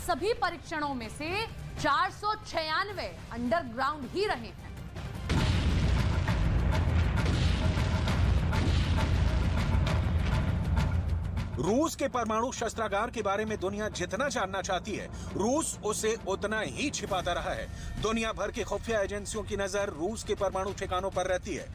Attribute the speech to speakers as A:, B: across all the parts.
A: सभी परीक्षणों में से 496 अंडरग्राउंड ही रहे हैं।
B: रूस के परमाणु शस्त्रागार के बारे में दुनिया जितना जानना चाहती है, रूस उसे उतना ही छिपाता रहा है। दुनिया भर की खुफिया एजेंसियों की नजर रूस के परमाणु ठिकानों पर रहती है।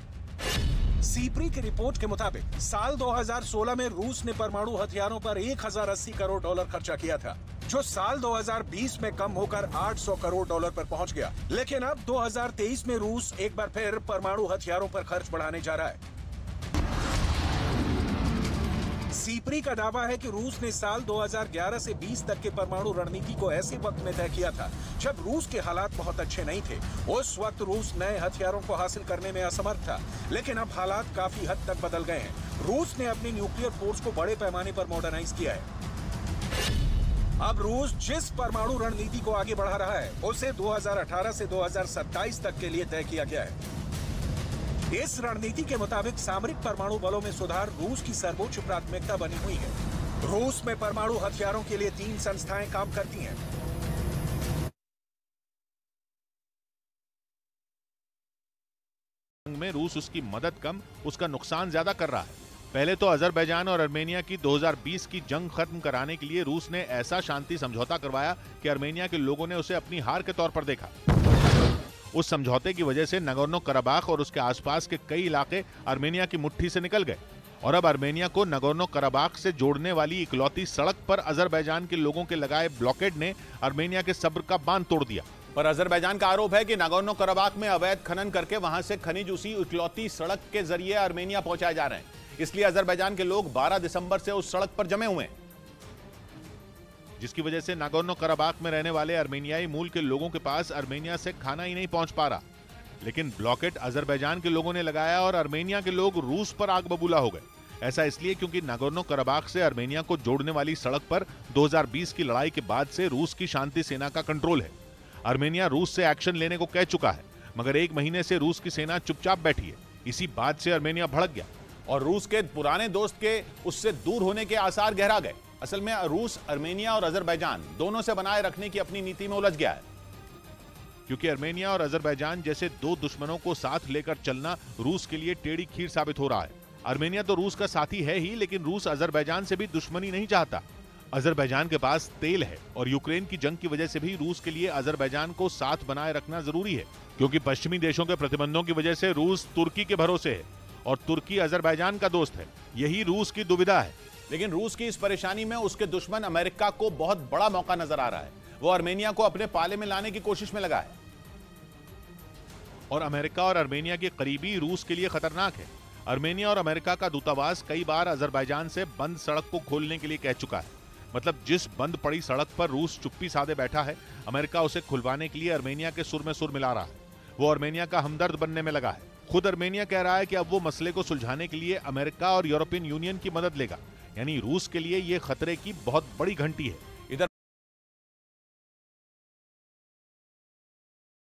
B: सीप्री की रिपोर्ट के मुताबिक साल 2016 में रूस ने परमाणु हथियारों पर 1080 करोड़ डॉलर खर्चा किया था, जो साल 2020 में कम होकर 800 करोड़ डॉलर पर पहुंच गया। लेकिन अब 2023 में रूस एक बार फिर परमाणु हथियारों पर खर्च बढ़ाने जा रहा है। सीप्री का दावा है कि रूस ने साल 2011 से 20 तक के परमाणु रणनीति को ऐसे वक्त में तय किया था जब रूस के हालात बहुत अच्छे नहीं थे। उस वक्त रूस नए हथियारों को हासिल करने में असमर्थ था, लेकिन अब हालात काफी हद तक बदल गए हैं। रूस ने अपनी न्यूक्लियर फोर्स को बड़े पैमाने पर मॉडर्नाइज किया है। अब रूस जिस परमाणु रणनीति को आगे बढ़ा रहा है, उसे 2018 से 2027 तक के लिए तय किया गया है। इस रणनीति के मुताबिक सामरिक परमाणु बलों में सुधार रूस की सर्वोच्च प्राथमिकता बनी हुई है। रूस में परमाणु हथियारों के लिए 3 संस्थाएं काम करती हैं।
C: में रूस उसकी मदद कम, उसका नुकसान ज्यादा कर रहा है। पहले तो अजरबैजान और आर्मेनिया की 2020 की जंग खत्म कराने के लिए रूस ने ऐसा शांति समझौता करवाया कि आर्मेनिया के लोगों ने उसे अपनी हार के तौर पर देखा। उस समझौते की वजह से नगोर्नो कराबाख और उसके आसपास के कई इलाके आर्मेनिया की मुट्ठी से निकल गए और अब आर्मेनिया को नगोर्नो कराबाख से जोड़ने वाली इकलौती सड़क पर अजरबैजान के लोगों के लगाए ब्लॉकेड ने आर्मेनिया के सब्र का बांध तोड़ दिया।
D: पर अजरबैजान का आरोप है कि नागोर्नो कराबाख में अवैध खनन करके वहां से खनिज उसी इकलौती सड़क के जरिए आर्मेनिया पहुंचाए जा रहे हैं। इसलिए अजरबैजान के लोग 12 दिसंबर से उस सड़क पर जमे हुए हैं,
C: जिसकी वजह से नागोर्नो कराबाख में रहने वाले आर्मेनियाई मूल के लोगों के पास आर्मेनिया से खाना ही नहीं पहुंच पा रहा। लेकिन ब्लॉकेट अजरबैजान के लोगों ने लगाया और आर्मेनिया के लोग रूस पर आग बबूला हो गए। ऐसा इसलिए क्योंकि नागोर्नो कराबाख से आर्मेनिया को जोड़ने वाली सड़क पर 2020 की लड़ाई के बाद से रूस की शांति सेना का कंट्रोल है। आर्मेनिया रूस से एक्शन लेने को कह चुका है, मगर 1 महीने से रूस की सेना चुपचाप बैठी है। इसी बात से आर्मेनिया भड़क गया
D: और रूस के पुराने दोस्त के उससे दूर होने के आसार गहरा गए। असल में रूस आर्मेनिया और अजरबैजान दोनों से बनाए रखने की अपनी नीति में उलझ गया है,
C: क्योंकि आर्मेनिया और अजरबैजान जैसे 2 दुश्मनों को साथ लेकर चलना रूस के लिए टेढ़ी खीर साबित हो रहा है। आर्मेनिया तो रूस का साथी है ही, लेकिन रूस अजरबैजान से भी दुश्मनी नहीं चाहता। अजरबैजान के पास तेल है और यूक्रेन की जंग की वजह से भी रूस के लिए अजरबैजान को साथ बनाए रखना जरूरी है, क्योंकि पश्चिमी देशों के प्रतिबंधों की वजह से रूस तुर्की के भरोसे है और तुर्की अजरबैजान का दोस्त है। यही रूस की दुविधा है।
D: लेकिन रूस की इस परेशानी में उसके दुश्मन अमेरिका को बहुत बड़ा मौका नजर आ रहा है। वो आर्मेनिया को अपने पाले में लाने की कोशिश में लगा है
C: और अमेरिका और आर्मेनिया की करीबी रूस के लिए खतरनाक है। आर्मेनिया और अमेरिका का दूतावास कई बार अजरबैजान से बंद सड़क को खोलने के लिए कह चुका है। मतलब जिस बंद पड़ी सड़क पर रूस चुप्पी साधे बैठा है, अमेरिका उसे खुलवाने के लिए आर्मेनिया के सुर में सुर मिला रहा है। वो आर्मेनिया का हमदर्द बनने में लगा है। खुद आर्मेनिया कह रहा है कि अब वो मसले को सुलझाने के लिए अमेरिका और यूरोपियन यूनियन की मदद लेगा। यानी रूस के लिए ये खतरे की बहुत बड़ी घंटी है।